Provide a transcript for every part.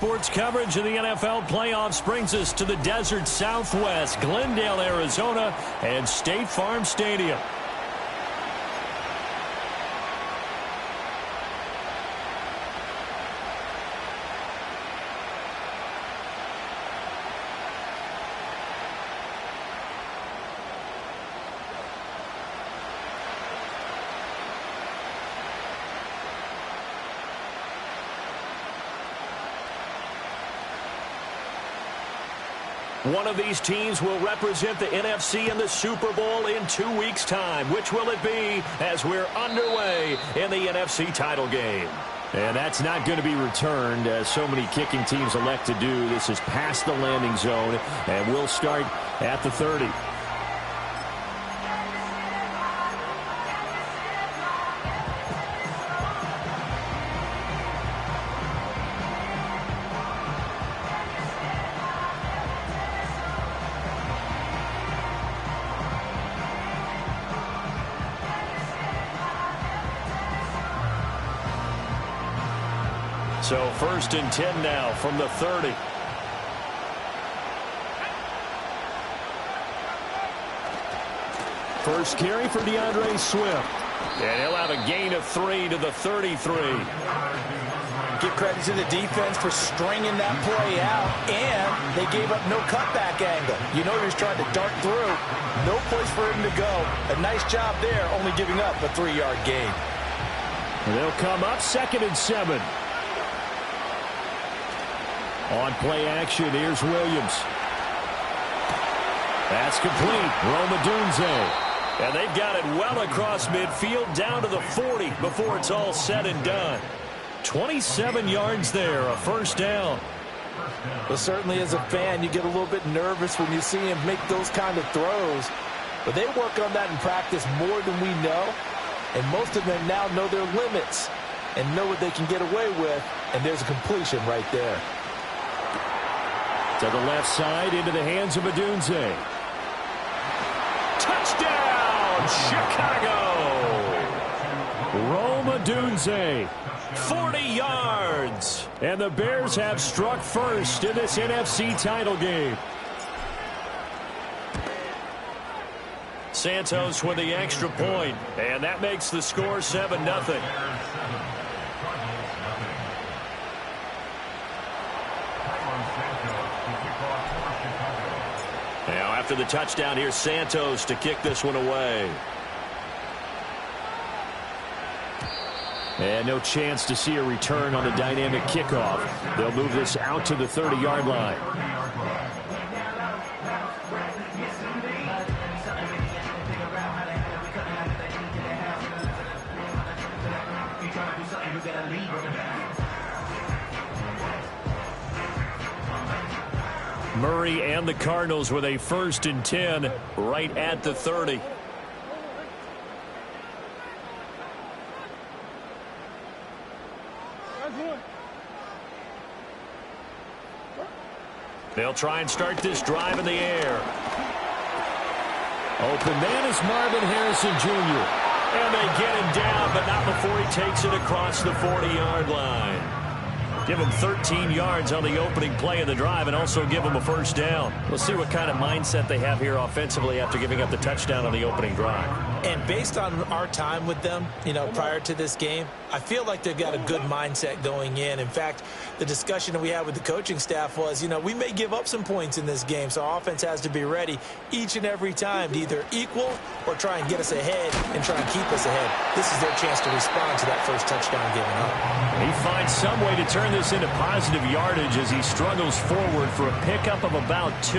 Sports coverage of the NFL playoffs brings us to the desert Southwest, Glendale, Arizona, and State Farm Stadium. One of these teams will represent the NFC in the Super Bowl in 2 weeks' time. Which will it be as we're underway in the NFC title game? And that's not going to be returned, as so many kicking teams elect to do. This is past the landing zone, and we'll start at the 30. So 1st and 10 now from the 30. First carry for DeAndre Swift. And he'll have a gain of 3 to the 33. Give credit to the defense for stringing that play out, and they gave up no cutback angle. You know he was trying to dart through. No place for him to go. A nice job there, only giving up a 3-yard gain. And they'll come up 2nd and 7. On play action, here's Williams. That's complete. Rome Odunze. And they've got it well across midfield down to the 40 before it's all said and done. 27 yards there, a first down. Well, certainly as a fan, you get a little bit nervous when you see him make those kind of throws. But they work on that in practice more than we know. And most of them now know their limits and know what they can get away with. And there's a completion right there. To the left side, into the hands of Odunze. Touchdown, Chicago! Rome Odunze, 40 yards. And the Bears have struck first in this NFC title game. Santos with the extra point, and that makes the score 7-0. Now after the touchdown, here's Santos to kick this one away. And no chance to see a return on the dynamic kickoff. They'll move this out to the 30-yard line. Murray and the Cardinals with a 1st and 10 right at the 30. They'll try and start this drive in the air. Open man is Marvin Harrison Jr. And they get him down, but not before he takes it across the 40-yard line. Give him 13 yards on the opening play of the drive and also give him a first down. We'll see what kind of mindset they have here offensively after giving up the touchdown on the opening drive. And based on our time with them, prior to this game, I feel like they've got a good mindset going in. In fact, the discussion that we had with the coaching staff was, we may give up some points in this game, so our offense has to be ready each and every time to either equal or try and get us ahead and try and keep us ahead. This is their chance to respond to that first touchdown given up. He finds some way to turn this into positive yardage as he struggles forward for a pickup of about 2.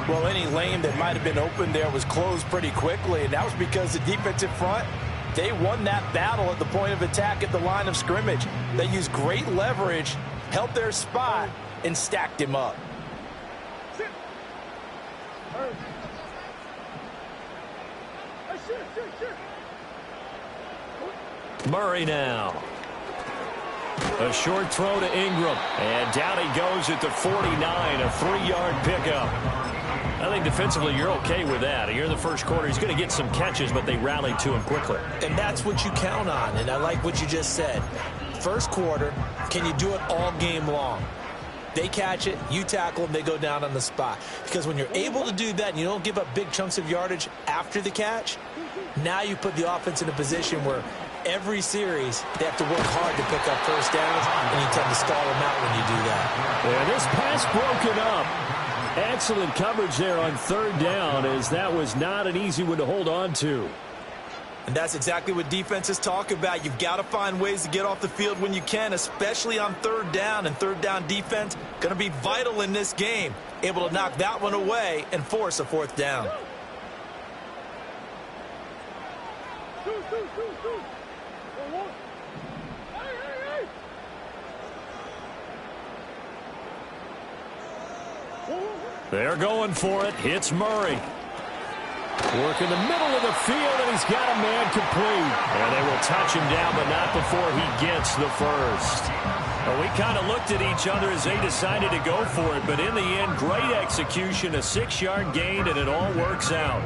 Well, any lane that might have been open there was closed pretty quickly, and that was because the defensive front, they won that battle at the point of attack at the line of scrimmage. They used great leverage, held their spot, and stacked him up. Murray now. A short throw to Ingram. And down he goes at the 49, a 3-yard pickup. I think defensively you're okay with that. Here in the first quarter, he's going to get some catches, but they rallied to him quickly. And that's what you count on, and I like what you just said. first quarter, can you do it all game long? They catch it, you tackle them, they go down on the spot. Because when you're able to do that and you don't give up big chunks of yardage after the catch, now you put the offense in a position where every series they have to work hard to pick up first downs, and you tend to stall them out when you do that. Yeah, this pass broken up. Excellent coverage there on third down, as that was not an easy one to hold on to. And that's exactly what defenses talk about. You've got to find ways to get off the field when you can, especially on third down. And third down defense going to be vital in this game. Able to knock that one away and force a fourth down. They're going for it. Hits Murray. Work in the middle of the field, and he's got a man complete. And they will touch him down, but not before he gets the first. Well, we kind of looked at each other as they decided to go for it, but in the end, great execution, a 6-yard gain, and it all works out.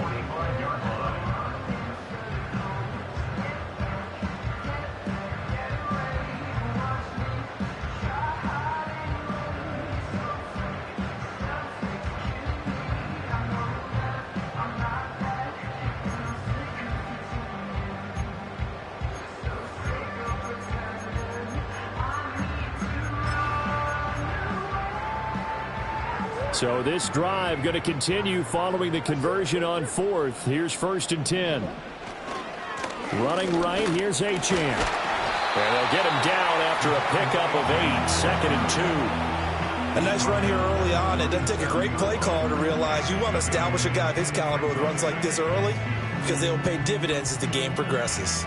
So this drive going to continue following the conversion on fourth. Here's 1st and 10. Running right, here's Achane. And they'll get him down after a pickup of 8, 2nd and 2. A nice run here early on. It doesn't take a great play caller to realize you want to establish a guy of his caliber with runs like this early, because they will pay dividends as the game progresses.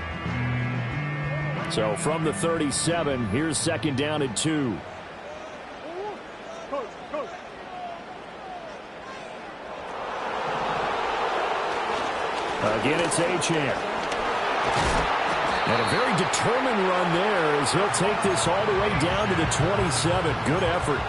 So from the 37, here's 2nd down and 2. Again, it's Achane. And a very determined run there as he'll take this all the way down to the 27. Good effort.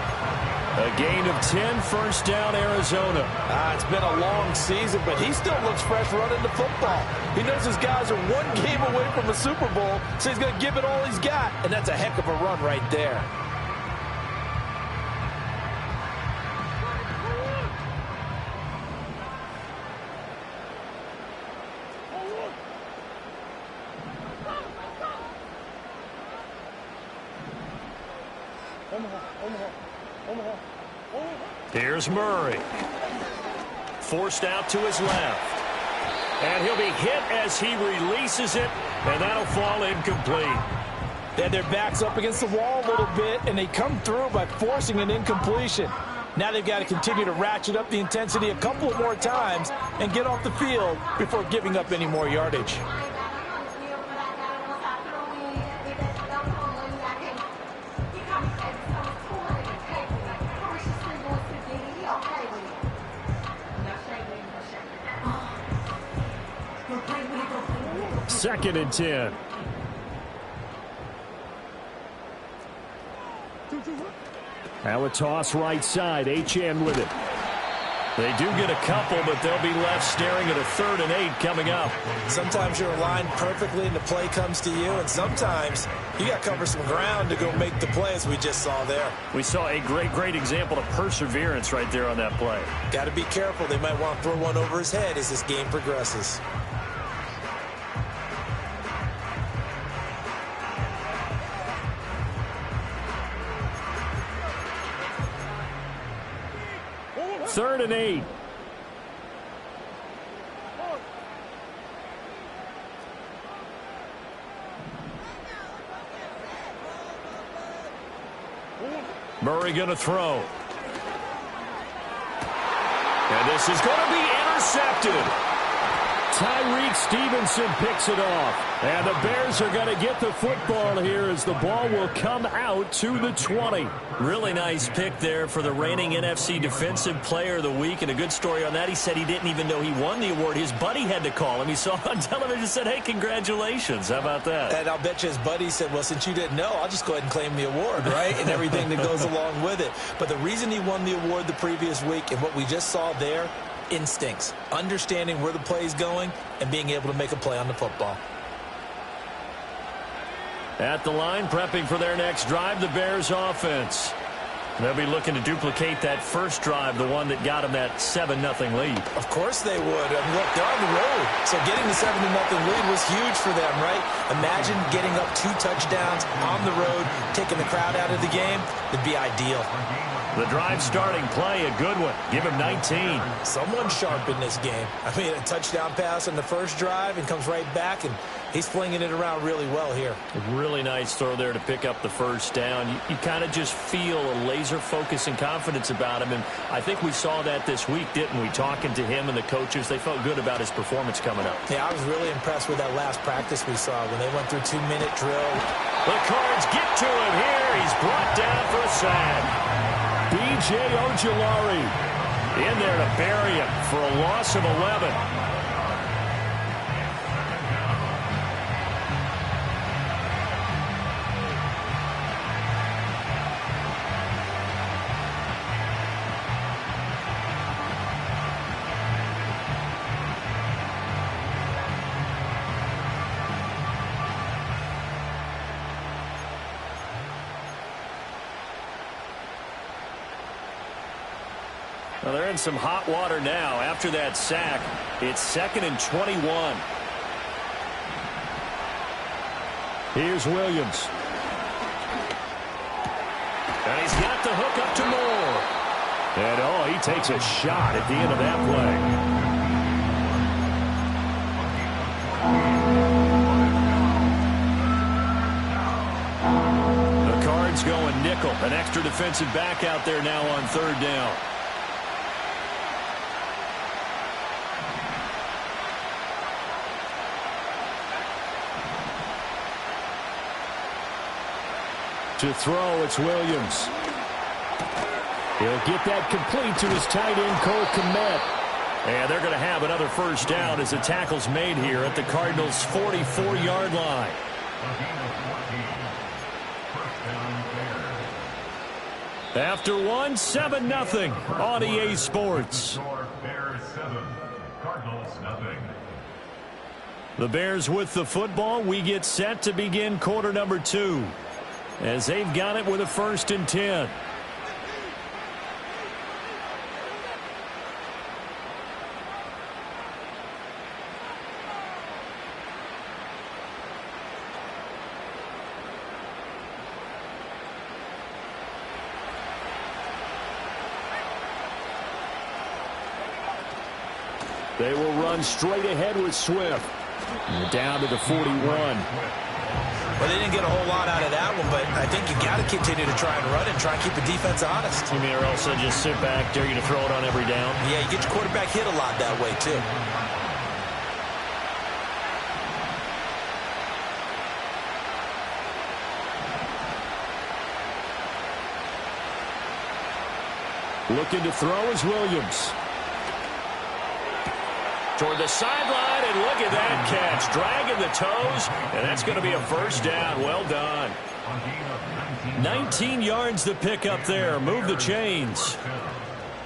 A gain of 10, first down, Arizona. It's been a long season, but he still looks fresh running the football. He knows his guys are one game away from a Super Bowl, so he's going to give it all he's got. And that's a heck of a run right there. Here's Murray. Forced out to his left. And he'll be hit as he releases it, and that'll fall incomplete. They had their backs up against the wall a little bit, and they come through by forcing an incompletion. Now they've got to continue to ratchet up the intensity a couple more times and get off the field before giving up any more yardage. Second and 10. Now a toss right side. Achane with it. They do get a couple, but they'll be left staring at a 3rd and 8 coming up. Sometimes you're aligned perfectly and the play comes to you, and sometimes you got to cover some ground to go make the play, as we just saw there. We saw a great example of perseverance right there on that play. Got to be careful. They might want to throw one over his head as this game progresses. Third and 8. Murray going to throw. And this is going to be intercepted. Tyreek Stevenson picks it off. And the Bears are going to get the football here as the ball will come out to the 20. Really nice pick there for the reigning NFC Defensive Player of the Week. And a good story on that. He said he didn't even know he won the award. His buddy had to call him. He saw it on television and said, hey, congratulations. How about that? And I'll bet you his buddy said, well, since you didn't know, I'll just go ahead and claim the award, right? And everything that goes along with it. But the reason he won the award the previous week and what we just saw there, instincts, understanding where the play is going and being able to make a play on the football. At the line, prepping for their next drive, the Bears offense. They'll be looking to duplicate that first drive, the one that got them that 7-0 lead. Of course they would. I mean, look, they're on the road, so getting the 7-0 lead was huge for them, right? Imagine getting up 2 touchdowns on the road, taking the crowd out of the game. It'd be ideal. The drive starting play, a good one. Give him 19. Someone sharp in this game. I mean, a touchdown pass on the first drive and comes right back, and he's flinging it around really well here. A really nice throw there to pick up the first down. You kind of just feel a laser focus and confidence about him, and I think we saw that this week, didn't we? Talking to him and the coaches, they felt good about his performance coming up. Yeah, I was really impressed with that last practice we saw when they went through 2-minute drill. The Cards get to him here. He's brought down for a sack. B.J. Ojulari in there to bury him for a loss of 11. Well, they're in some hot water now. After that sack, it's 2nd and 21. Here's Williams. And he's got the hook up to Moore. And, oh, he takes a shot at the end of that play. The Cards going nickel. An extra defensive back out there now on 3rd down. To throw, it's Williams. He'll get that complete to his tight end, Cole Kmet. And they're going to have another first down as the tackle's made here at the Cardinals' 44-yard line. After one, 7-0 on EA Sports. The Bears with the football. We get set to begin quarter number 2. As they've got it with a 1st and 10. They will run straight ahead with Swift. Down to the 41. Well, they didn't get a whole lot out of that one, but I think you got to continue to try and run and try and keep the defense honest. You mean, or else just sit back, dare you to throw it on every down? Yeah, you get your quarterback hit a lot that way, too. Looking to throw is Williams. Toward the sideline, and look at that catch. Dragging the toes, and that's going to be a first down. Well done. 19 yards to pick up there. Move the chains.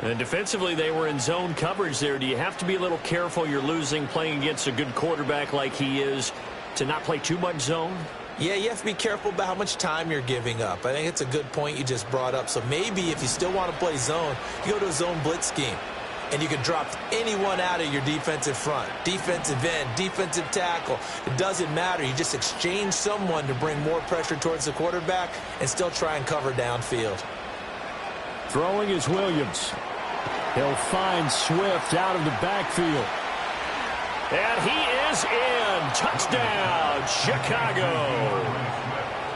And defensively, they were in zone coverage there. Do you have to be a little careful? You're losing, playing against a good quarterback like he is, to not play too much zone? Yeah, you have to be careful about how much time you're giving up. I think it's a good point you just brought up. So maybe if you still want to play zone, you go to a zone blitz scheme. And you can drop anyone out of your defensive front. Defensive end, defensive tackle. It doesn't matter. You just exchange someone to bring more pressure towards the quarterback and still try and cover downfield. Throwing is Williams. He'll find Swift out of the backfield. And he is in. Touchdown, Chicago.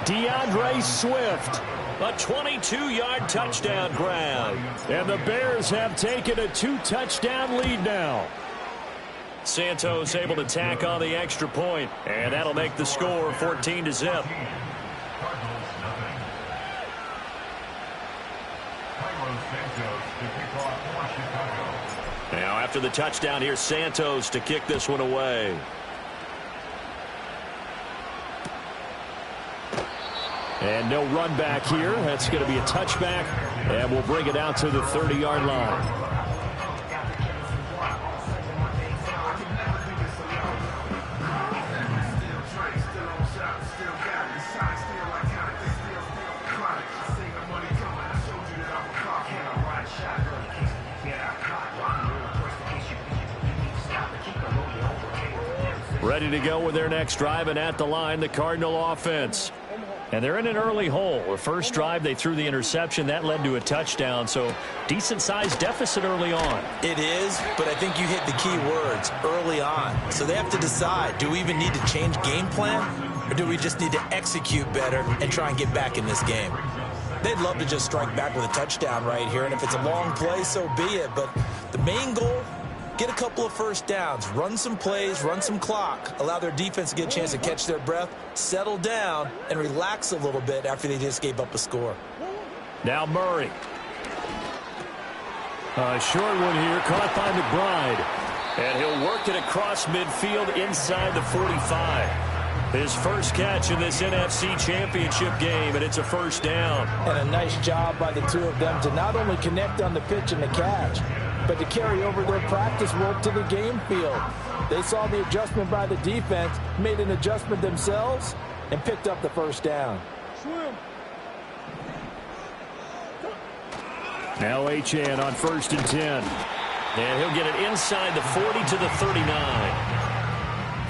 DeAndre Swift. A 22-yard touchdown grab. And the Bears have taken a 2-touchdown lead now. Santos able to tack on the extra point, and that'll make the score 14-0. Now after the touchdown, here's Santos to kick this one away. And no run back here. That's going to be a touchback. And we'll bring it out to the 30-yard line. Ready to go with their next drive, and at the line, the Cardinal offense. And they're in an early hole. The first drive, they threw the interception. That led to a touchdown, so decent-sized deficit early on. It is, but I think you hit the key words, early on. So they have to decide, do we even need to change game plan, or do we just need to execute better and try and get back in this game? They'd love to just strike back with a touchdown right here, and if it's a long play, so be it. But the main goal, get a couple of first downs, run some plays, run some clock, allow their defense to get a chance to catch their breath, settle down, and relax a little bit after they just gave up a score. Now Murray. A short one here, caught by McBride. And he'll work it across midfield inside the 45. His first catch in this NFC Championship game, and it's a first down. And a nice job by the two of them to not only connect on the pitch and the catch, but to carry over their practice work to the game field. They saw the adjustment by the defense, made an adjustment themselves, and picked up the first down. Now Achane on 1st and 10. And he'll get it inside the 40 to the 39.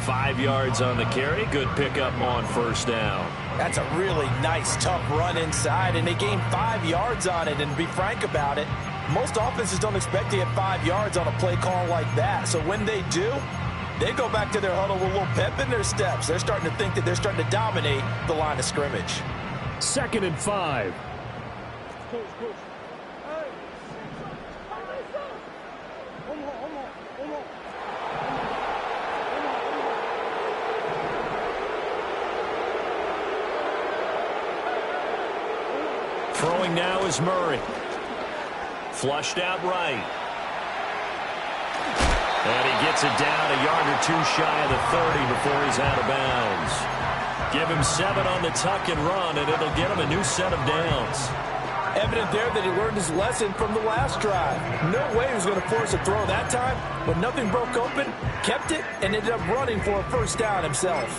5 yards on the carry. Good pickup on first down. That's a really nice, tough run inside, and they gained 5 yards on it. And to be frank about it, most offenses don't expect to get 5 yards on a play call like that. So when they do, they go back to their huddle with a little pep in their steps. They're starting to think that they're starting to dominate the line of scrimmage. 2nd and 5. Throwing now is Murray. Flushed out right. And he gets it down a yard or two shy of the 30 before he's out of bounds. Give him 7 on the tuck and run, and it'll get him a new set of downs. Evident there that he learned his lesson from the last drive. No way he was going to force a throw that time, but nothing broke open, kept it, and ended up running for a first down himself.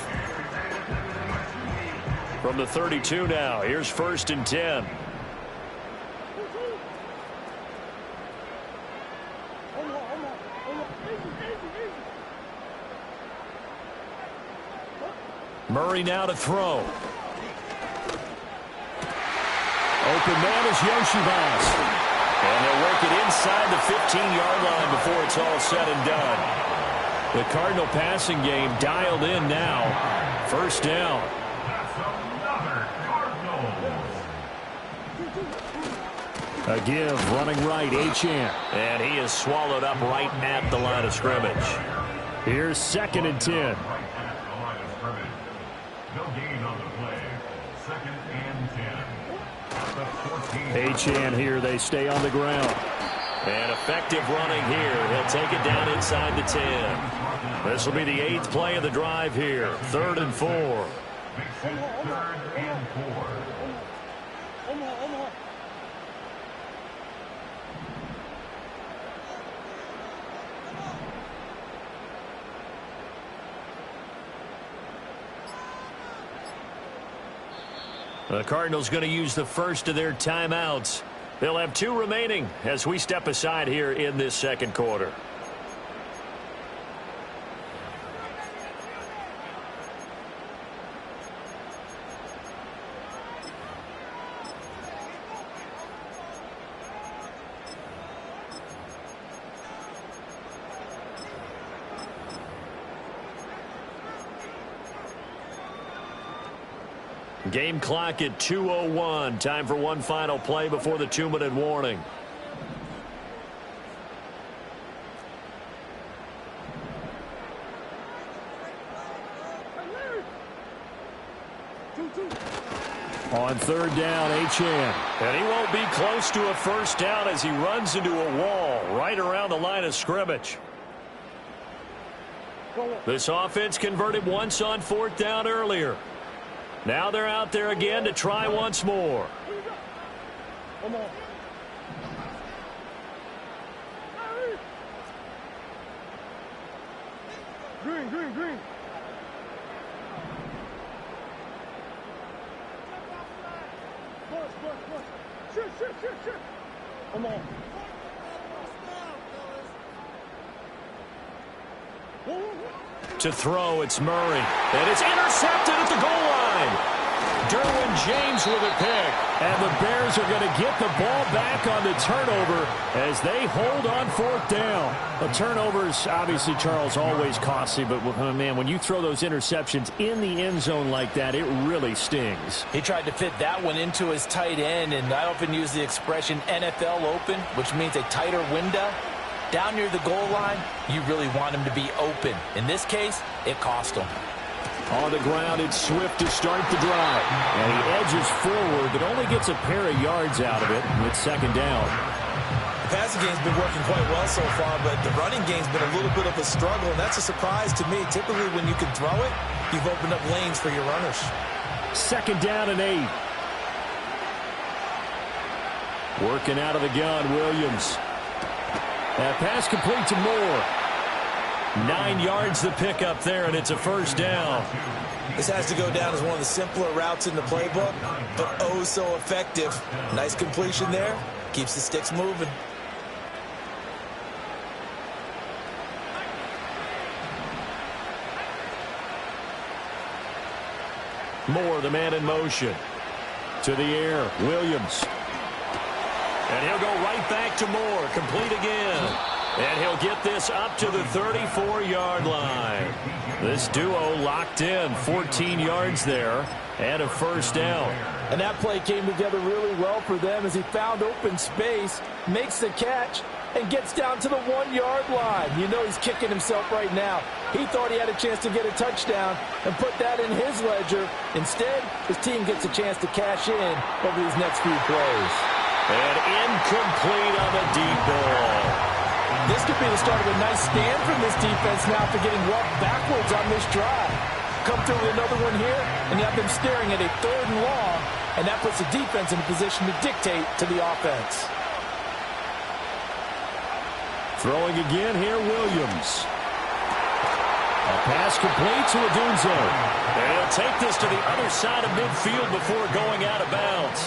From the 32 now, here's 1st and 10. Murray now to throw. Open man is Yoshibas. And they'll work it inside the 15-yard line before it's all said and done. The Cardinal passing game dialed in now. First down. A give, running right, Achane. And he is swallowed up right at the line of scrimmage. Here's 2nd and 10. Achane here, they stay on the ground. And effective running here. He'll take it down inside the 10. This will be the 8th play of the drive here. 3rd and 4. The Cardinals going to use the first of their timeouts. They'll have 2 remaining as we step aside here in this second quarter. Game clock at 2:01. Time for one final play before the 2-minute warning. On 3rd down, Achane. And he won't be close to a first down as he runs into a wall right around the line of scrimmage. This offense converted once on 4th down earlier. Now they're out there again to try once more. Green. Shit. Come on. Whoa. To throw, it's Murray. And it's intercepted at the goal line. Derwin James with a pick. And the Bears are going to get the ball back on the turnover as they hold on fourth down. The turnovers, obviously, Charles, always costly. But, man, when you throw those interceptions in the end zone like that, it really stings. He tried to fit that one into his tight end, and I often use the expression NFL open, which means a tighter window. Down near the goal line, you really want him to be open. In this case, it cost him. On the ground, it's Swift to start the drive. And he edges forward, but only gets a pair of yards out of it with second down. The passing game's been working quite well so far, but the running game's been a little bit of a struggle, and that's a surprise to me. Typically, when you can throw it, you've opened up lanes for your runners. Second down and 8. Working out of the gun, Williams. That pass complete to Moore. 9 yards the pickup there, and it's a first down. This has to go down as one of the simpler routes in the playbook, but oh so effective. Nice completion there. Keeps the sticks moving. Moore, the man in motion. To the air, Williams. And he'll go right back to Moore. Complete again. And he'll get this up to the 34-yard line. This duo locked in. 14 yards there and a first down. And that play came together really well for them as he found open space, makes the catch, and gets down to the 1-yard line. You know he's kicking himself right now. He thought he had a chance to get a touchdown and put that in his ledger. Instead, his team gets a chance to cash in over these next few plays. And incomplete on the deep ball. This could be the start of a nice stand from this defense now for getting walked backwards on this drive. Come through with another one here, and you have them staring at a 3rd and long, and that puts the defense in a position to dictate to the offense. Throwing again here, Williams. A pass complete to Odunze. And he'll take this to the other side of midfield before going out of bounds.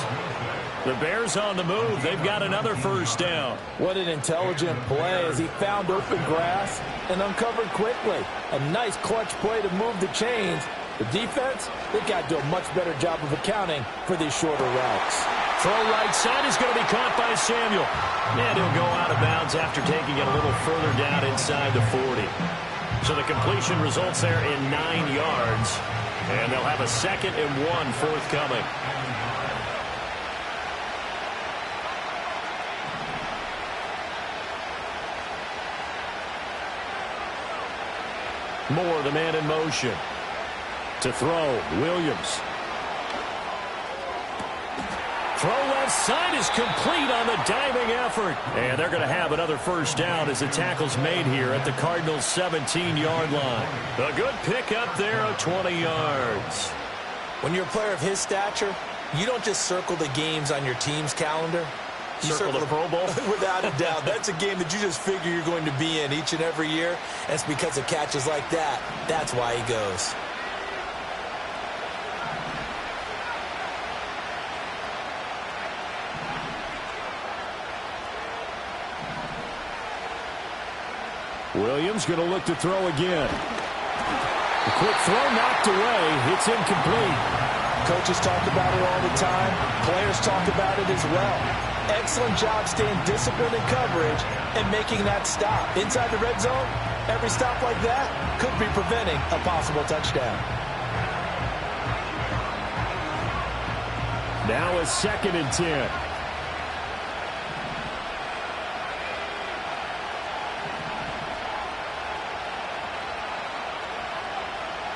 The Bears on the move. They've got another first down. What an intelligent play as he found open grass and uncovered quickly. A nice clutch play to move the chains. The defense, they've got to do a much better job of accounting for these shorter routes. Throw right side is going to be caught by Samuel. And he'll go out of bounds after taking it a little further down inside the 40. So the completion results there in 9 yards. And they'll have a 2nd and 1 forthcoming. Moore, the man in motion. To throw, Williams. Throw left side is complete on the diving effort. And they're going to have another first down as the tackle's made here at the Cardinals' 17-yard line. A good pickup there of 20 yards. When you're a player of his stature, you don't just circle the games on your team's calendar. You circle the Pro Bowl? Without a doubt. That's a game that you just figure you're going to be in each and every year. And it's because of catches like that. That's why he goes. Williams going to look to throw again. A quick throw knocked away. It's incomplete. Coaches talk about it all the time. Players talk about it as well. Excellent job staying disciplined in coverage and making that stop. Inside the red zone, every stop like that could be preventing a possible touchdown. Now a 2nd and 10.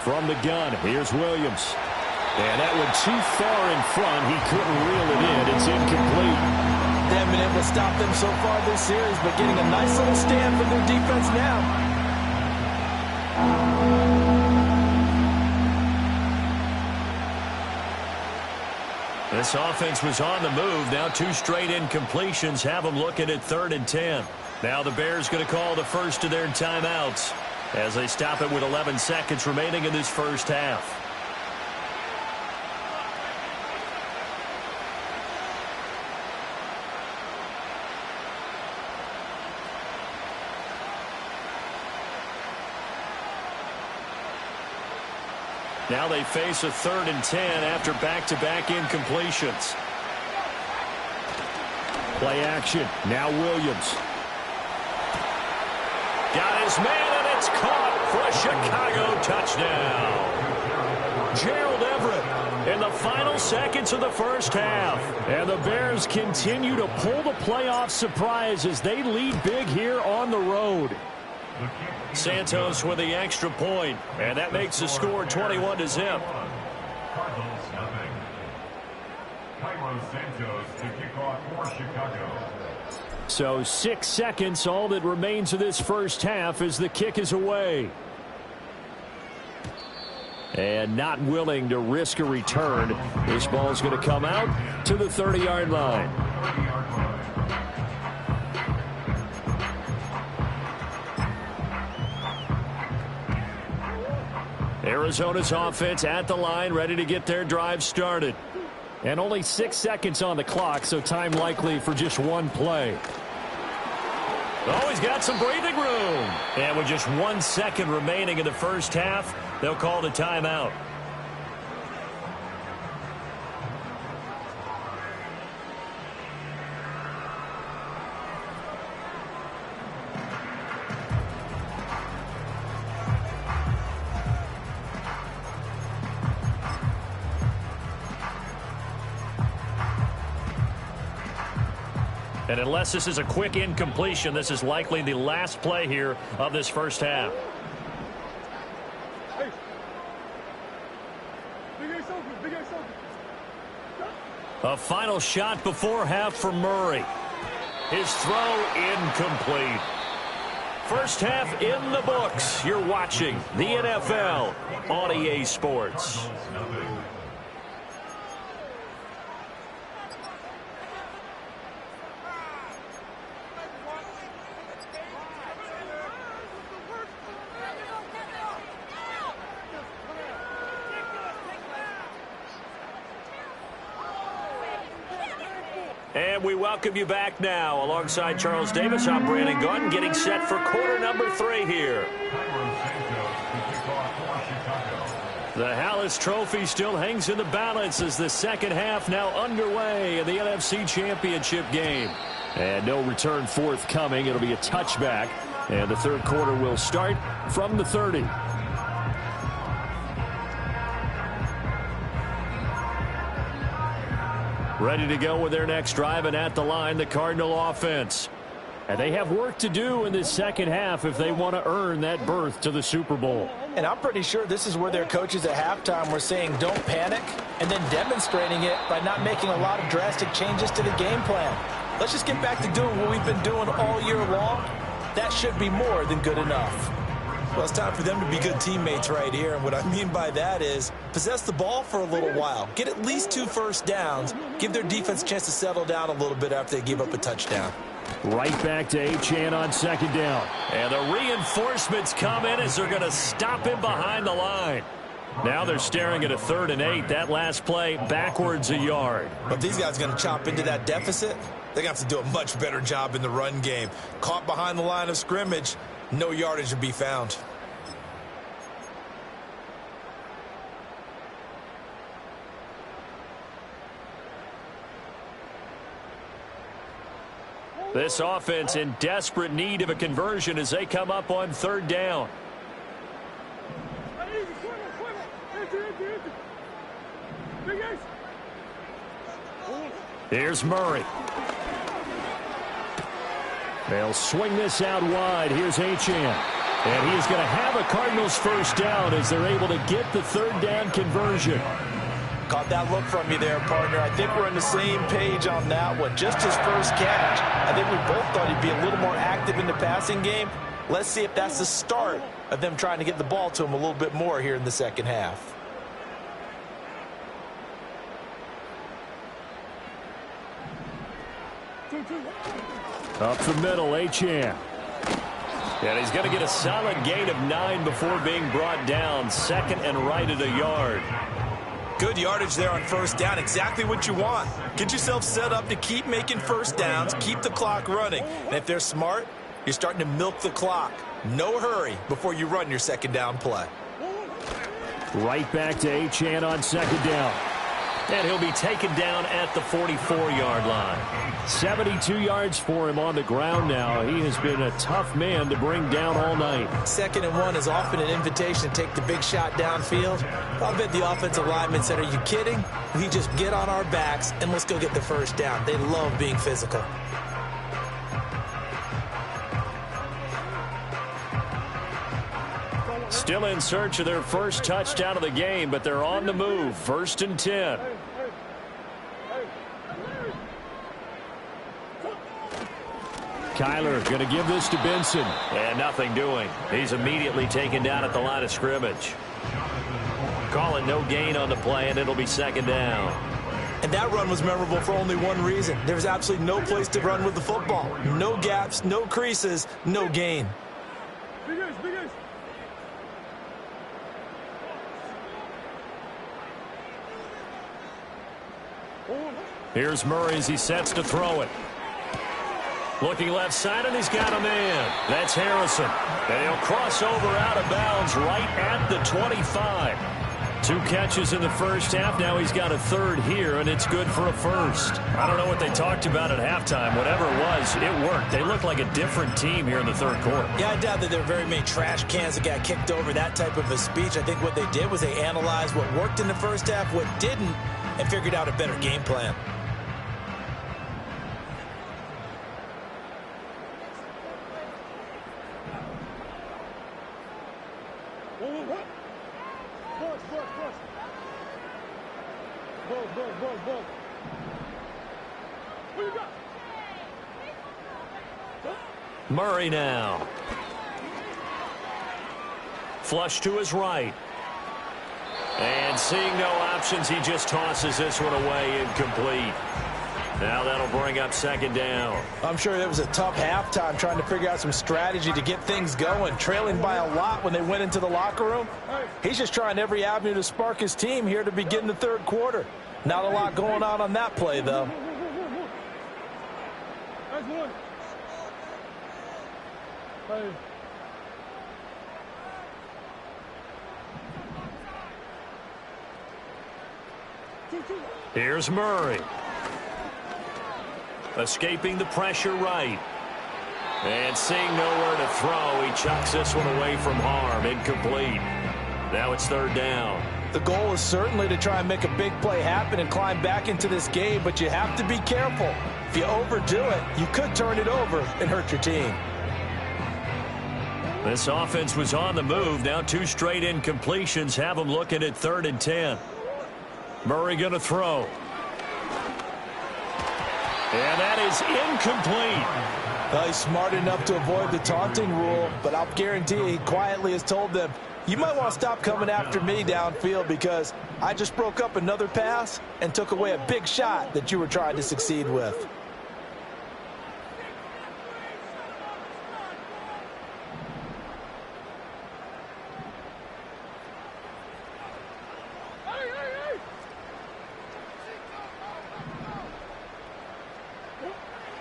From the gun, here's Williams. And that one too far in front. He couldn't reel it in. It's incomplete. They haven't been able to stop them so far this series, but getting a nice little stand from their defense now. This offense was on the move. Now 2 straight incompletions have them looking at 3rd and 10. Now the Bears going to call the first of their timeouts as they stop it with 11 seconds remaining in this first half. Now they face a 3rd and 10 after back-to-back incompletions. Play action. Now Williams. Got his man, and it's caught for a Chicago touchdown. Gerald Everett in the final seconds of the first half. And the Bears continue to pull the playoff surprise as they lead big here on the road. Santos with the extra point, and that makes the score 21-0. Cardinals nothing. Cairo Santos to kick off for Chicago. So 6 seconds, all that remains of this first half as the kick is away. And not willing to risk a return. This ball's going to come out to the 30-yard line. Arizona's offense at the line, ready to get their drive started. And only 6 seconds on the clock, so time likely for just one play. Oh, he's got some breathing room. And with just 1 second remaining in the first half, they'll call the timeout. And unless this is a quick incompletion, this is likely the last play here of this first half. Hey. Big A something. A final shot before half for Murray. His throw incomplete. First half in the books. You're watching the NFL on EA Sports. And we welcome you back now. Alongside Charles Davis, I'm Brandon Gunn, getting set for quarter number 3 here. The Hallis Trophy still hangs in the balance as the second half now underway in the NFC Championship game. And no return forthcoming. It'll be a touchback. And the third quarter will start from the 30. Ready to go with their next drive, and at the line, the Cardinal offense. And they have work to do in this second half if they want to earn that berth to the Super Bowl. And I'm pretty sure this is where their coaches at halftime were saying don't panic, and then demonstrating it by not making a lot of drastic changes to the game plan. Let's just get back to doing what we've been doing all year long. That should be more than good enough. Well, it's time for them to be good teammates right here. And what I mean by that is possess the ball for a little while. Get at least 2 first downs. Give their defense a chance to settle down a little bit after they give up a touchdown. Right back to Achane on second down. And the reinforcements come in as they're going to stop him behind the line. Now they're staring at a 3rd and 8. That last play backwards a yard. But these guys are going to chop into that deficit. They're going to have to do a much better job in the run game. Caught behind the line of scrimmage. No yardage to be found. This offense in desperate need of a conversion as they come up on 3rd down. Here's Murray. They'll swing this out wide. Here's Achane. And he is going to have a Cardinals first down as they're able to get the 3rd down conversion. Caught that look from you there, partner. I think we're on the same page on that one. Just his first catch. I think we both thought he'd be a little more active in the passing game. Let's see if that's the start of them trying to get the ball to him a little bit more here in the second half. Up the middle, Achane. And he's going to get a solid gain of 9 before being brought down. 2nd and right at a yard. Good yardage there on first down. Exactly what you want. Get yourself set up to keep making first downs, keep the clock running. And if they're smart, you're starting to milk the clock. No hurry before you run your second down play. Right back to Achane on second down. And he'll be taken down at the 44-yard line. 72 yards for him on the ground now. He has been a tough man to bring down all night. 2nd and 1 is often an invitation to take the big shot downfield. I'll bet the offensive linemen said, are you kidding? We just get on our backs and let's go get the first down. They love being physical. Still in search of their first touchdown of the game, but they're on the move. 1st and 10. Kyler going to give this to Benson. And nothing doing. He's immediately taken down at the line of scrimmage. Calling no gain on the play, and it'll be 2nd down. And that run was memorable for only one reason. There was absolutely no place to run with the football. No gaps, no creases, no gain. Big ace, big ace. Here's Murray as he sets to throw it. Looking left side, and he's got a man. That's Harrison. And he'll cross over out of bounds right at the 25. 2 catches in the first half. Now he's got a 3rd here, and it's good for a 1st. I don't know what they talked about at halftime. Whatever it was, it worked. They look like a different team here in the 3rd quarter. Yeah, I doubt that there are very many trash cans that got kicked over, that type of a speech. I think what they did was they analyzed what worked in the first half, what didn't, and figured out a better game plan. Murray now. Flush to his right. And seeing no options, he just tosses this one away, incomplete. Now that'll bring up 2nd down. I'm sure it was a tough halftime trying to figure out some strategy to get things going. Trailing by a lot when they went into the locker room. He's just trying every avenue to spark his team here to begin the 3rd quarter. Not a lot going on that play, though. That's one. Hey. Here's Murray. Escaping the pressure right. And seeing nowhere to throw, he chucks this one away from harm. Incomplete. Now it's 3rd down. The goal is certainly to try and make a big play happen and climb back into this game, but you have to be careful. If you overdo it, you could turn it over and hurt your team. This offense was on the move. Now 2 straight incompletions have them looking at 3rd and 10. Murray going to throw. And that is incomplete. Well, he's smart enough to avoid the taunting rule, but I'll guarantee he quietly has told them, you might want to stop coming after me downfield because I just broke up another pass and took away a big shot that you were trying to succeed with.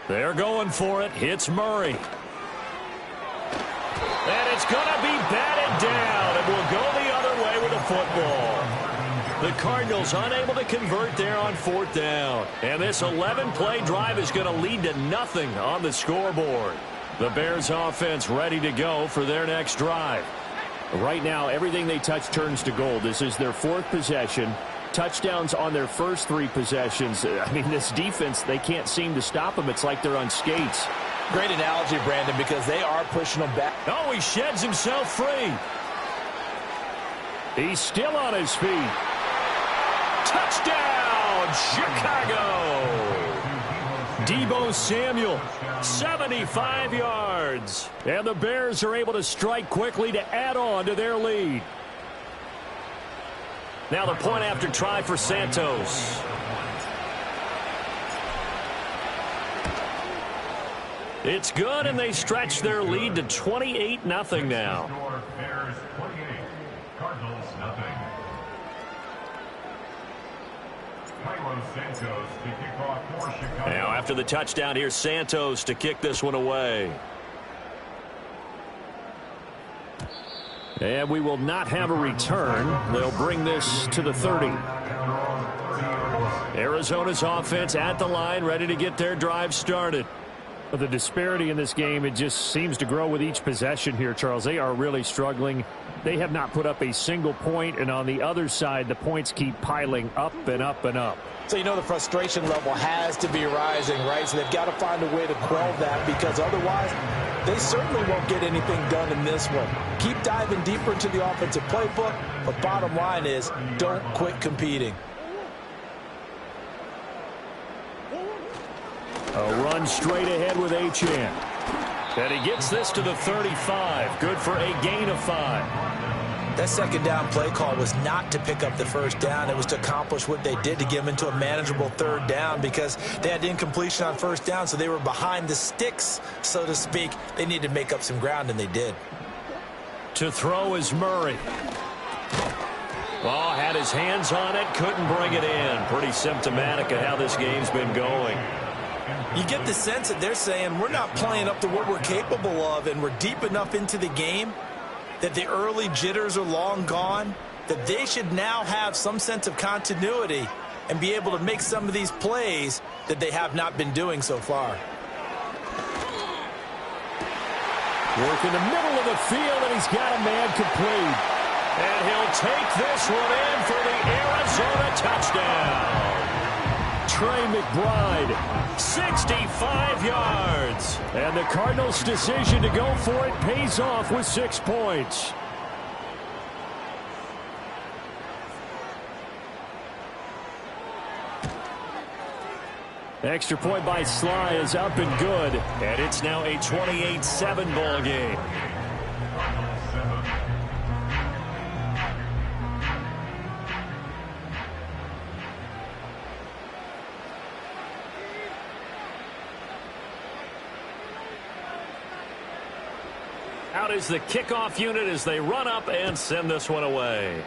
They're going for it. Hits Murray. And it's going to be batted down, and will go the other way with the football. The Cardinals unable to convert there on 4th down. And this 11-play drive is going to lead to nothing on the scoreboard. The Bears offense ready to go for their next drive. Right now, everything they touch turns to gold. This is their 4th possession. Touchdowns on their first 3 possessions. I mean, this defense, they can't seem to stop them. It's like they're on skates. Great analogy, Brandon, because they are pushing them back. Oh, he sheds himself free. He's still on his feet. Touchdown, Chicago. Deebo Samuel, 75 yards. And the Bears are able to strike quickly to add on to their lead. Now the point after try for Santos. It's good, and they stretch their lead to 28-0 now. Bears 28, Cardinals nothing. Cairo Santos to kick off for Chicago. Now after the touchdown, here's Santos to kick this one away. And we will not have a return. They'll bring this to the 30. Arizona's offense at the line, ready to get their drive started. The disparity in this game, it just seems to grow with each possession here, Charles. They are really struggling. They have not put up a single point, and on the other side, the points keep piling up and up and up. So you know the frustration level has to be rising, right? So they've got to find a way to quell that, because otherwise they certainly won't get anything done in this one. Keep diving deeper into the offensive playbook, but bottom line is don't quit competing. A run straight ahead with Achane. And he gets this to the 35. Good for a gain of 5. That second down play call was not to pick up the first down. It was to accomplish what they did, to get them into a manageable third down, because they had incompletion on first down, so they were behind the sticks, so to speak. They needed to make up some ground, and they did. To throw is Murray. Oh, had his hands on it, couldn't bring it in. Pretty symptomatic of how this game's been going. You get the sense that they're saying we're not playing up to what we're capable of, and we're deep enough into the game that the early jitters are long gone, that they should now have some sense of continuity and be able to make some of these plays that they have not been doing so far. Work in the middle of the field, and he's got a man complete. And he'll take this one in for the Arizona touchdown. Trey McBride, 65 yards. And the Cardinals' decision to go for it pays off with 6 points. Extra point by Sly is up and good. And it's now a 28-7 ball game. Out is the kickoff unit as they run up and send this one away.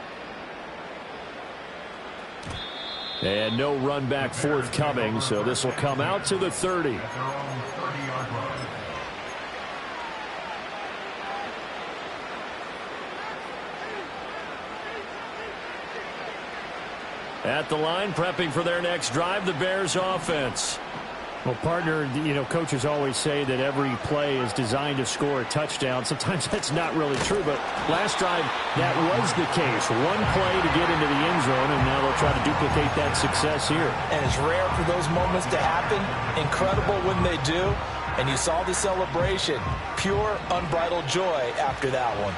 And no run back forthcoming, so this will come out to the 30. At the line, prepping for their next drive, the Bears offense. Well, partner, you know, coaches always say that every play is designed to score a touchdown. Sometimes that's not really true, but last drive, that was the case. One play to get into the end zone, and now they'll try to duplicate that success here. And it's rare for those moments to happen. Incredible when they do. And you saw the celebration. Pure, unbridled joy after that one.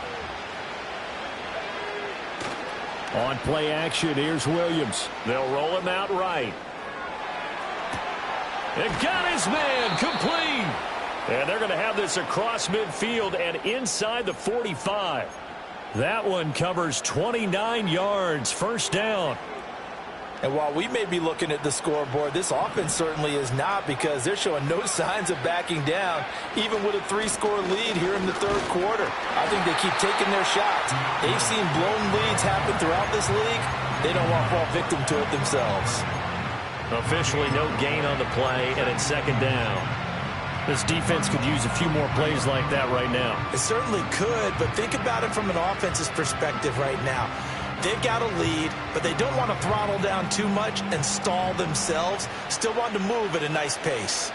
On play action, here's Williams. They'll roll him out right. And got his man complete. And they're going to have this across midfield and inside the 45. That one covers 29 yards. First down. And while we may be looking at the scoreboard, this offense certainly is not, because they're showing no signs of backing down, even with a 3-score lead here in the third quarter. I think they keep taking their shots. They've seen blown leads happen throughout this league. They don't want to fall victim to it themselves. Officially no gain on the play, and it's second down. This defense could use a few more plays like that right now. It certainly could, but think about it from an offense's perspective right now. They've got a lead, but they don't want to throttle down too much and stall themselves. Still want to move at a nice pace.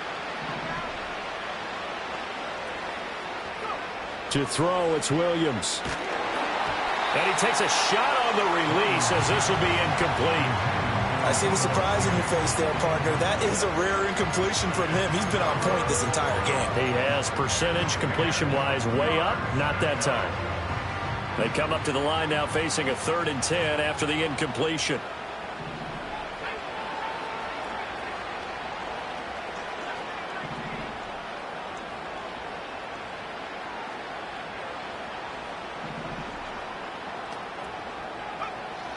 To throw, it's Williams. And he takes a shot on the release as this will be incomplete. I see the surprise in your face there, partner. That is a rare incompletion from him. He's been on point this entire game. He has percentage completion-wise way up. Not that time. They come up to the line now facing a 3rd and 10 after the incompletion.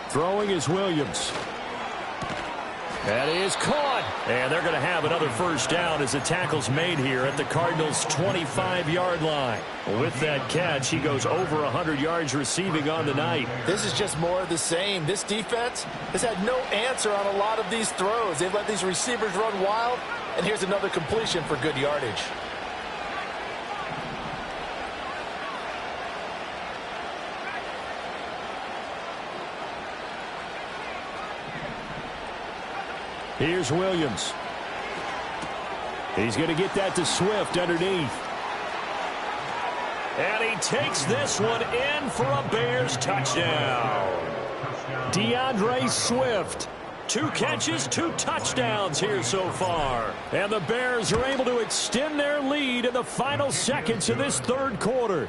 Throwing is Williams. That is caught. And they're going to have another first down as the tackle's made here at the Cardinals' 25-yard line. With that catch, he goes over 100 yards receiving on the night. This is just more of the same. This defense has had no answer on a lot of these throws. They've let these receivers run wild, and here's another completion for good yardage. Here's Williams. He's going to get that to Swift underneath. And he takes this one in for a Bears touchdown. DeAndre Swift. 2 catches, 2 touchdowns here so far. And the Bears are able to extend their lead in the final seconds of this third quarter.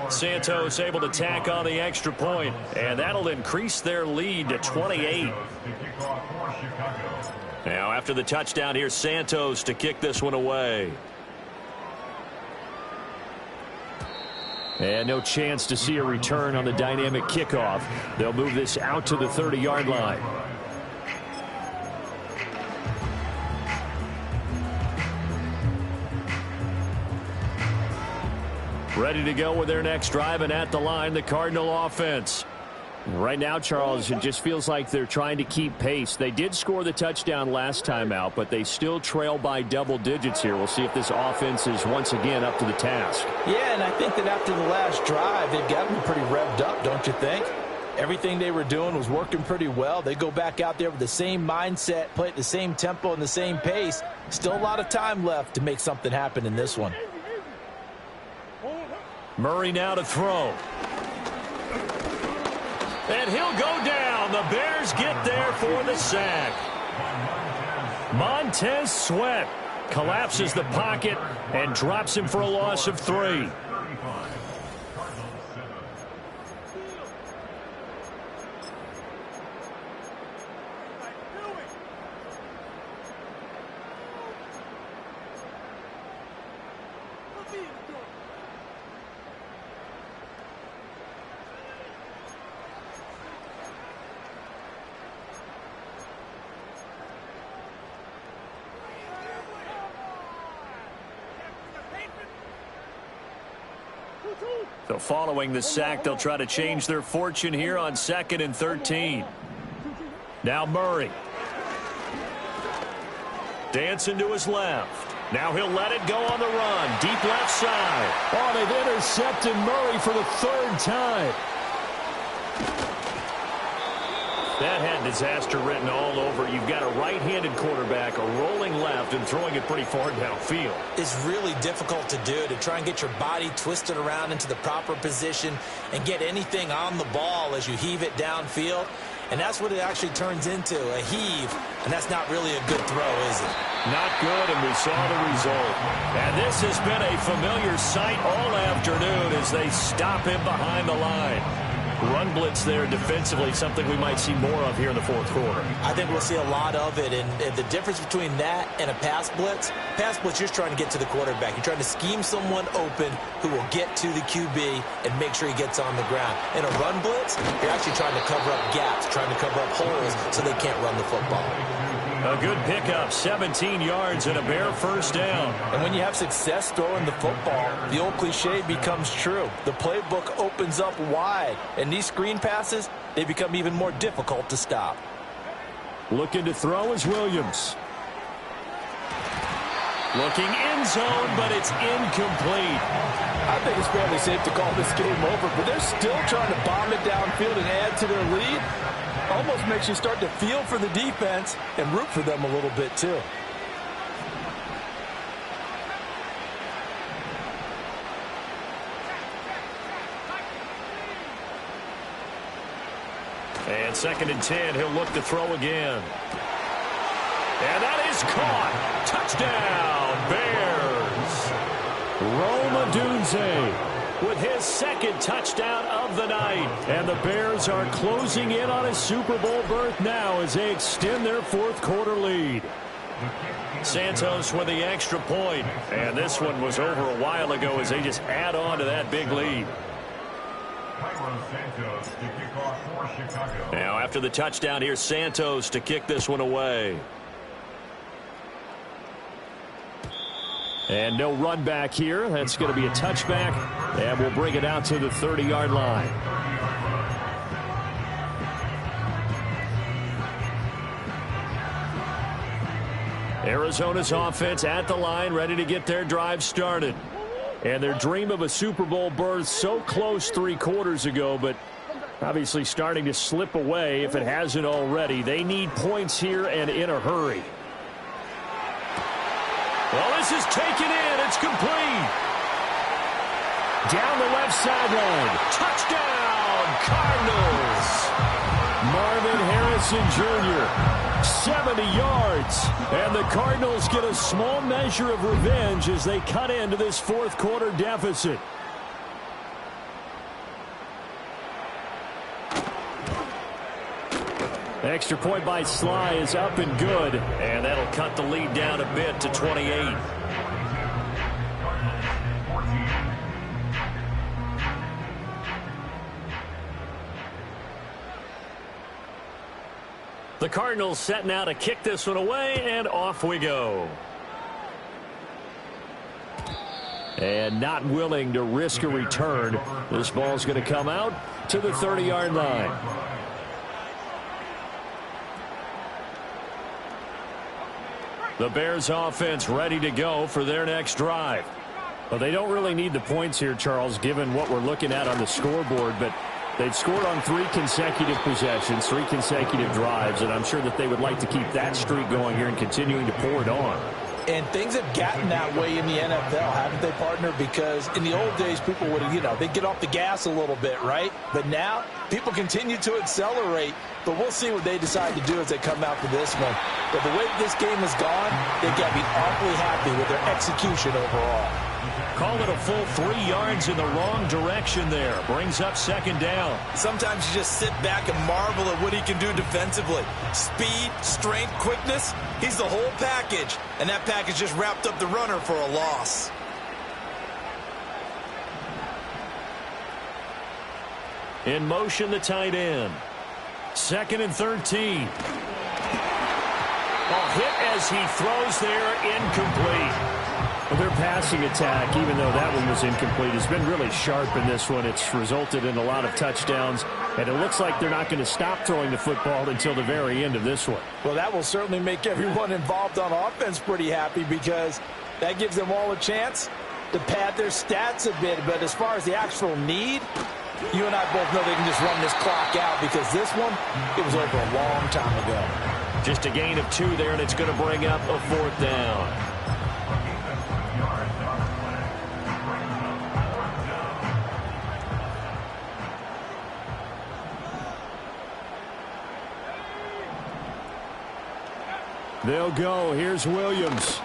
Santos able to tack on the extra point, and that'll increase their lead to 28. Now after the touchdown, here's Santos to kick this one away. And no chance to see a return on the dynamic kickoff. They'll move this out to the 30-yard line. Ready to go with their next drive, and at the line, the Cardinal offense. Right now, Charles, it just feels like they're trying to keep pace. They did score the touchdown last time out, but they still trail by double digits here. We'll see if this offense is once again up to the task. Yeah, and I think that after the last drive, they've got to be pretty revved up, don't you think? Everything they were doing was working pretty well. They go back out there with the same mindset, play at the same tempo and the same pace. Still a lot of time left to make something happen in this one. Murray now to throw. And he'll go down. The Bears get there for the sack. Montez Sweat collapses the pocket and drops him for a loss of 3. So following the sack, they'll try to change their fortune here on 2nd and 13. Now Murray. Dancing to his left. Now he'll let it go on the run. Deep left side. Oh, they've intercepted Murray for the 3rd time. That had disaster written all over. You've got a right-handed quarterback, a rolling left, and throwing it pretty far downfield. It's really difficult to do, to try and get your body twisted around into the proper position and get anything on the ball as you heave it downfield. And that's what it actually turns into, a heave. And that's not really a good throw, is it? Not good, and we saw the result. And this has been a familiar sight all afternoon as they stop him behind the line. Run blitz there defensively, something we might see more of here in the 4th quarter. I think we'll see a lot of it, and the difference between that and a pass blitz, you're just trying to get to the quarterback. You're trying to scheme someone open who will get to the QB and make sure he gets on the ground. In a run blitz, you're actually trying to cover up gaps, trying to cover up holes so they can't run the football. A good pickup, 17 yards and a Bear first down. And when you have success throwing the football, the old cliche becomes true. The playbook opens up wide, and these screen passes, they become even more difficult to stop. Looking to throw is Williams. Looking end zone, but it's incomplete. I think it's fairly safe to call this game over, but they're still trying to bomb it downfield and add to their lead. Almost makes you start to feel for the defense and root for them a little bit too. And 2nd and 10, he'll look to throw again. And that is caught. Touchdown, Bears. Rome Odunze with his 2nd touchdown of the night. And the Bears are closing in on a Super Bowl berth now as they extend their 4th quarter lead. Santos with the extra point. And this one was over a while ago as they just add on to that big lead. Now after the touchdown, here's Santos to kick this one away. And no run back here. That's going to be a touchback. And we'll bring it out to the 30-yard line. Arizona's offense at the line, ready to get their drive started. And their dream of a Super Bowl berth so close 3 quarters ago, but Obviously starting to slip away if it hasn't already. They need points here and in a hurry. Well, this is taken in. It's complete. Down the left sideline. Touchdown, Cardinals. Marvin Harrison Jr., 70 yards. And the Cardinals get a small measure of revenge as they cut into this fourth quarter deficit. Extra point by Sly is up and good. And that'll cut the lead down a bit to 28. The Cardinals setting out to kick this one away, and off we go. And not willing to risk a return. This ball's going to come out to the 30-yard line. The Bears offense ready to go for their next drive. Well, they don't really need the points here, Charles, given what we're looking at on the scoreboard, but they've scored on 3 consecutive possessions, 3 consecutive drives, and I'm sure that they would like to keep that streak going here and continuing to pour it on. And things have gotten that way in the NFL, haven't they, partner? Because in the old days, people would, they'd get off the gas a little bit, right? But now, people continue to accelerate. But we'll see what they decide to do as they come out for this one. But the way this game has gone, they've got to be awfully happy with their execution overall. Call it a full 3 yards in the wrong direction there. Brings up second down. Sometimes you just sit back and marvel at what he can do defensively. Speed, strength, quickness, he's the whole package. And that package just wrapped up the runner for a loss. In motion, the tight end. 2nd and 13. A hit as he throws there, incomplete. Well, their passing attack, even though that one was incomplete, has been really sharp in this one. It's resulted in a lot of touchdowns, and it looks like they're not going to stop throwing the football until the very end of this one. Well, that will certainly make everyone involved on offense pretty happy because that gives them all a chance to pad their stats a bit. But as far as the actual need, you and I both know they can just run this clock out because this one, it was over a long time ago. Just a gain of 2 there, and it's going to bring up a 4th down. They'll go. Here's Williams.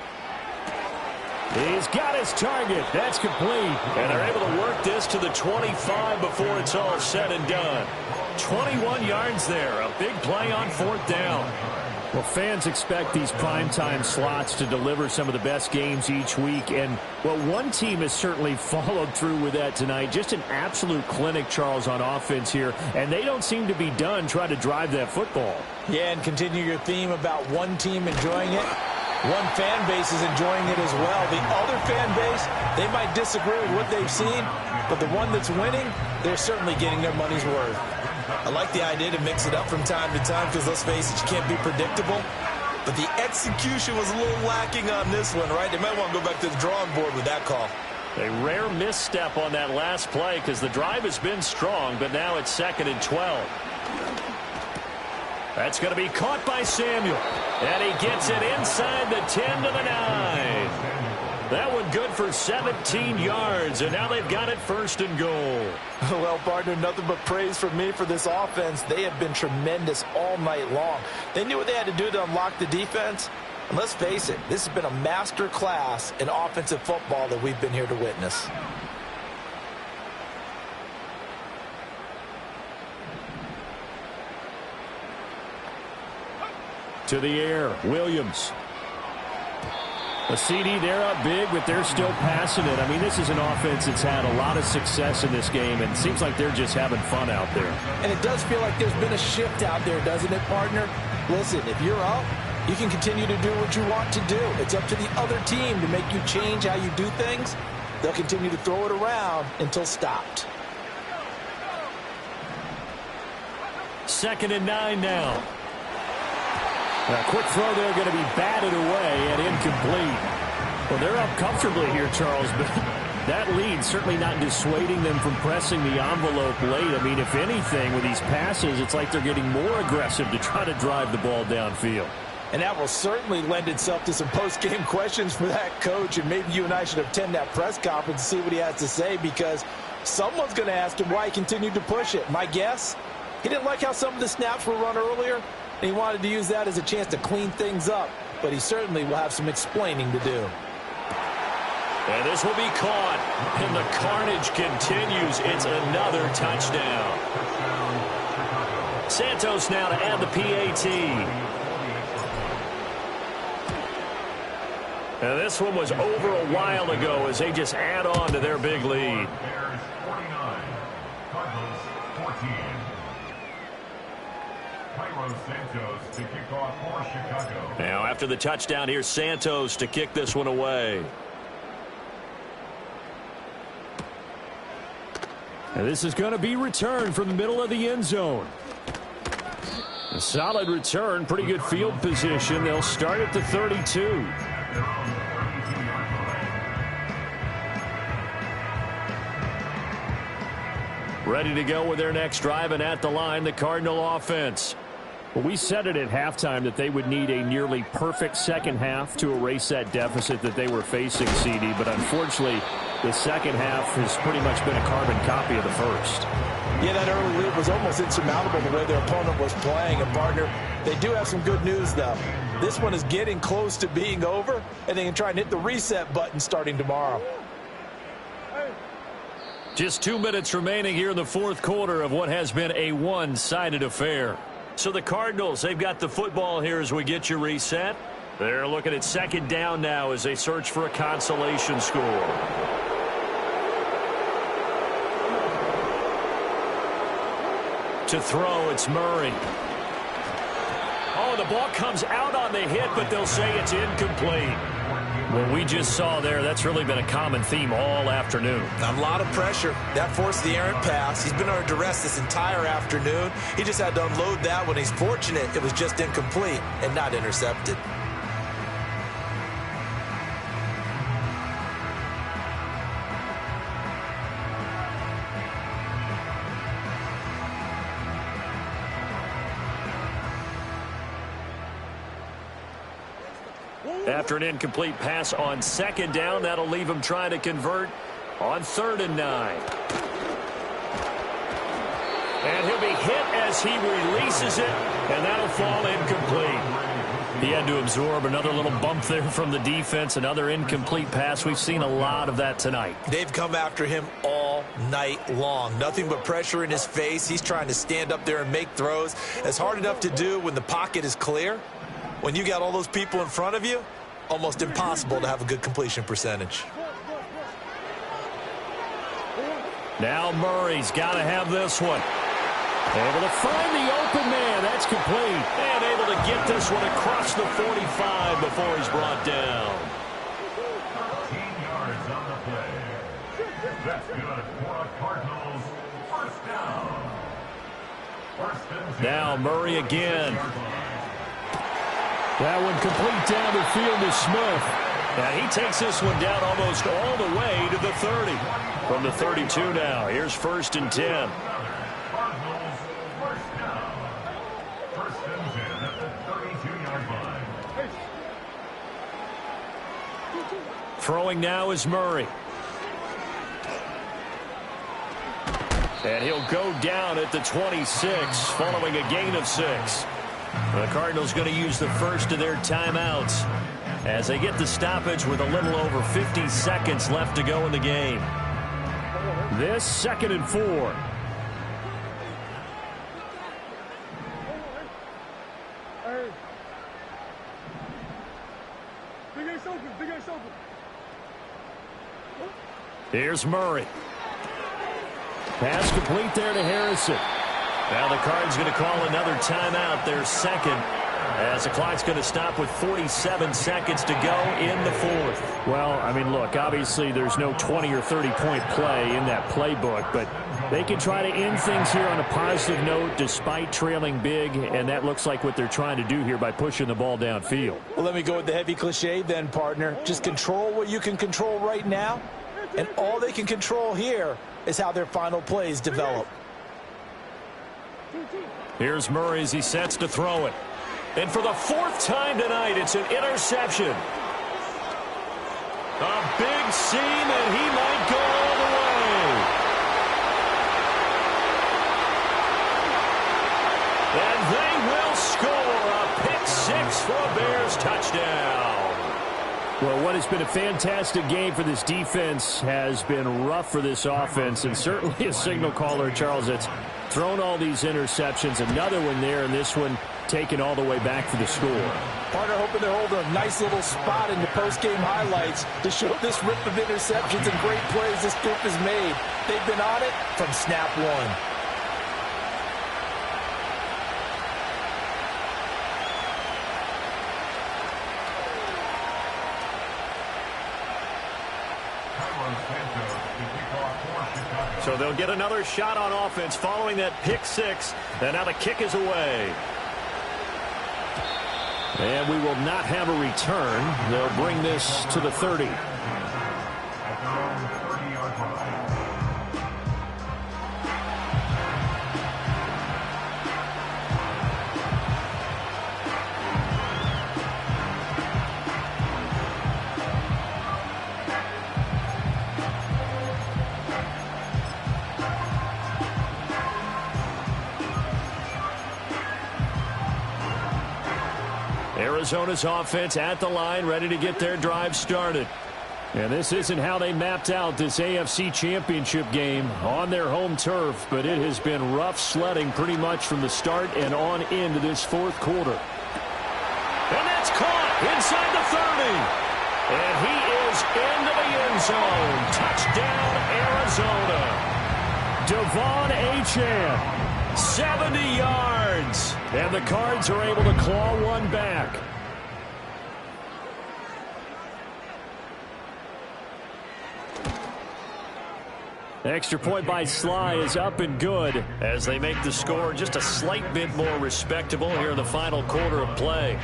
He's got his target. That's complete. And they're able to work this to the 25 before it's all said and done. 21 yards there. A big play on 4th down. Well, fans expect these primetime slots to deliver some of the best games each week. And, well, one team has certainly followed through with that tonight. Just an absolute clinic, Charles, on offense here. And they don't seem to be done trying to drive that football. Yeah, and continue your theme about one team enjoying it. One fan base is enjoying it as well. The other fan base, they might disagree with what they've seen, but the one that's winning, they're certainly getting their money's worth. I like the idea to mix it up from time to time because, let's face it, you can't be predictable. But the execution was a little lacking on this one, right? They might want to go back to the drawing board with that call. A rare misstep on that last play because the drive has been strong, but now it's 2nd and 12. That's going to be caught by Samuel. And he gets it inside the 10 to the 9. That one good for 17 yards, and now they've got it 1st and goal. Well, partner, nothing but praise from me for this offense. They have been tremendous all night long. They knew what they had to do to unlock the defense. And let's face it, this has been a master class in offensive football that we've been here to witness. To the air, Williams. A CD, they're up big, but they're still passing it. I mean, this is an offense that's had a lot of success in this game, and it seems like they're just having fun out there. And it does feel like there's been a shift out there, doesn't it, partner? Listen, if you're up, you can continue to do what you want to do. It's up to the other team to make you change how you do things. They'll continue to throw it around until stopped. 2nd and 9 now. A quick throw there going to be batted away and incomplete. Well, they're up comfortably here, Charles, but That lead certainly not dissuading them from pressing the envelope late. I mean, if anything, with these passes, it's like they're getting more aggressive to try to drive the ball downfield. And that will certainly lend itself to some post-game questions for that coach. And maybe you and I should attend that press conference and see what he has to say, because someone's going to ask him why he continued to push it. My guess, he didn't like how some of the snaps were run earlier, and he wanted to use that as a chance to clean things up. But he certainly will have some explaining to do. And this will be caught, and the carnage continues. It's another touchdown. Santos now to add the PAT. And this one was over a while ago as they just add on to their big lead. Bears 49, Cardinals 14. Cairo Santos to kick off for Chicago. Now after the touchdown, here's Santos to kick this one away. And this is going to be returned from the middle of the end zone. A solid return, pretty good field position. They'll start at the 32. Ready to go with their next drive, and at the line, the Cardinal offense. Well, we said it at halftime that they would need a nearly perfect second half to erase that deficit that they were facing, CD. But unfortunately, the second half has pretty much been a carbon copy of the first. Yeah, that early lead was almost insurmountable the way their opponent was playing. And, partner, they do have some good news, though. This one is getting close to being over, and they can try and hit the reset button starting tomorrow. Just 2 minutes remaining here in the fourth quarter of what has been a one-sided affair. So the Cardinals, they've got the football here as we get you reset. They're looking at second down now as they search for a consolation score. To throw, it's Murray. Oh, the ball comes out on the hit, but they'll say it's incomplete. What we just saw there, that's really been a common theme all afternoon. A lot of pressure. That forced the errant pass. He's been under duress this entire afternoon. He just had to unload that one. He's fortunate it was just incomplete and not intercepted. After an incomplete pass on second down, that'll leave him trying to convert on 3rd and 9. And he'll be hit as he releases it, and that'll fall incomplete. He had to absorb another little bump there from the defense, another incomplete pass. We've seen a lot of that tonight. They've come after him all night long. Nothing but pressure in his face. He's trying to stand up there and make throws. It's hard enough to do when the pocket is clear. When you got all those people in front of you, almost impossible to have a good completion percentage. Now Murray's got to have this one. Able to find the open man. That's complete. And able to get this one across the 45 before he's brought down. 13 yards on the play. That's good for a Cardinals first down. First and 10. Now Murray again. That one complete down the field to Smith. And he takes this one down almost all the way to the 30. From the 32 now, here's 1st and 10. Cardinals first down. First and 10 at the 32-yard line. Throwing now is Murray. And he'll go down at the 26 following a gain of 6. The Cardinals going to use the first of their timeouts as they get the stoppage with a little over 50 seconds left to go in the game. This 2nd and 4. Hey. Big Ace open, Big Ace open. Here's Murray. Pass complete there to Harrison. Now the Cards going to call another timeout, their second, as the clock's going to stop with 47 seconds to go in the 4th. Well, I mean, look, obviously there's no 20 or 30-point play in that playbook, but they can try to end things here on a positive note despite trailing big, and that looks like what they're trying to do here by pushing the ball downfield. Well, let me go with the heavy cliche then, partner. Just control what you can control right now And all they can control here is how their final plays develop. Here's Murray as he sets to throw it. And for the fourth time tonight, it's an interception. A big seam, and he might go all the way. And they will score a pick six for a Bears touchdown. Well, what has been a fantastic game for this defense has been rough for this offense, and certainly a signal caller, Charles, that's thrown all these interceptions. Another one there, and this one taken all the way back for the score. Partner hoping they're holding a nice little spot in the post-game highlights to show this rip of interceptions and great plays this group has made. They've been on it from snap one. So they'll get another shot on offense following that pick six. And now the kick is away. And we will not have a return. They'll bring this to the 30. Arizona's offense at the line, ready to get their drive started. And this isn't how they mapped out this AFC Championship game on their home turf, but it has been rough sledding pretty much from the start and on into this fourth quarter. And that's caught inside the 30. And he is into the end zone. Touchdown, Arizona. Devon Achane, 70 yards. And the Cards are able to claw one back. Extra point by Sly is up and good as they make the score just a slight bit more respectable here in the final quarter of play.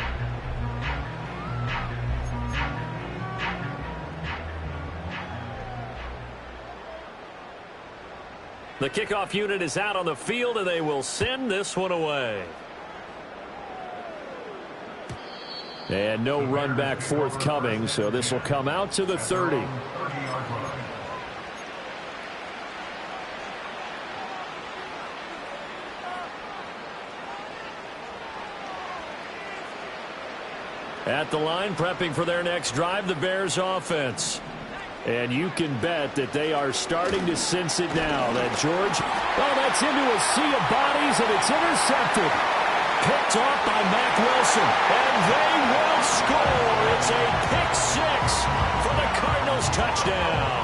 The kickoff unit is out on the field, and they will send this one away. And no run back forthcoming, so this will come out to the 30. At the line, prepping for their next drive, the Bears offense. And you can bet that they are starting to sense it now. That George, well, that's into a sea of bodies, and it's intercepted. Picked off by Mack Wilson. And they will score. It's a pick six for the Cardinals touchdown.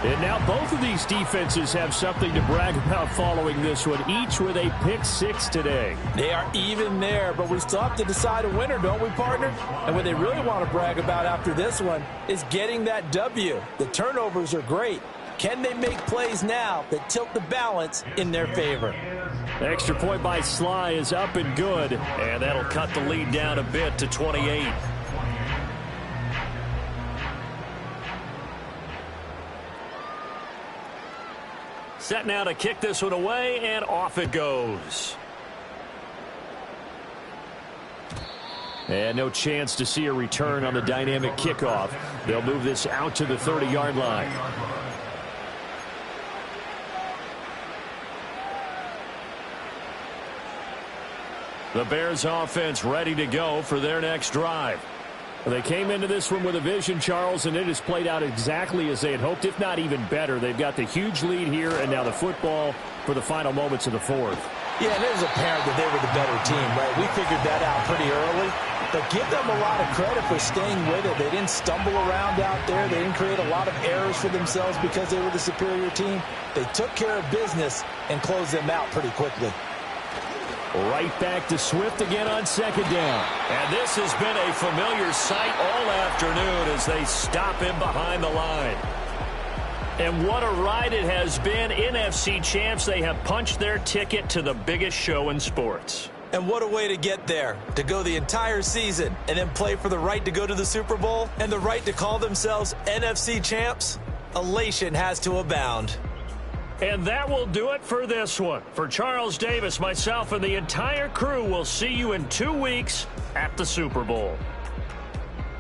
And now both of these defenses have something to brag about following this one, each with a pick six today. They are even there, but we still have to decide a winner, don't we, partner? And what they really want to brag about after this one is getting that W. The turnovers are great. Can they make plays now that tilt the balance in their favor? Extra point by Sly is up and good. And that'll cut the lead down a bit to 28. Set now to kick this one away, and off it goes. And no chance to see a return on the dynamic kickoff. They'll move this out to the 30-yard line. The Bears offense ready to go for their next drive. They came into this one with a vision, Charles, and it has played out exactly as they had hoped, if not even better. They've got the huge lead here, and now the football for the final moments of the fourth. Yeah, and it was apparent that they were the better team, right? We figured that out pretty early. But give them a lot of credit for staying with it. They didn't stumble around out there. They didn't create a lot of errors for themselves because they were the superior team. They took care of business and closed them out pretty quickly. Right back to Swift again on second down. And this has been a familiar sight all afternoon as they stop him behind the line. And what a ride it has been. NFC champs, they have punched their ticket to the biggest show in sports. And what a way to get there, to go the entire season and then play for the right to go to the Super Bowl and the right to call themselves NFC champs. elation has to abound. And that will do it for this one. For Charles Davis, myself, and the entire crew, we'll see you in 2 weeks at the Super Bowl.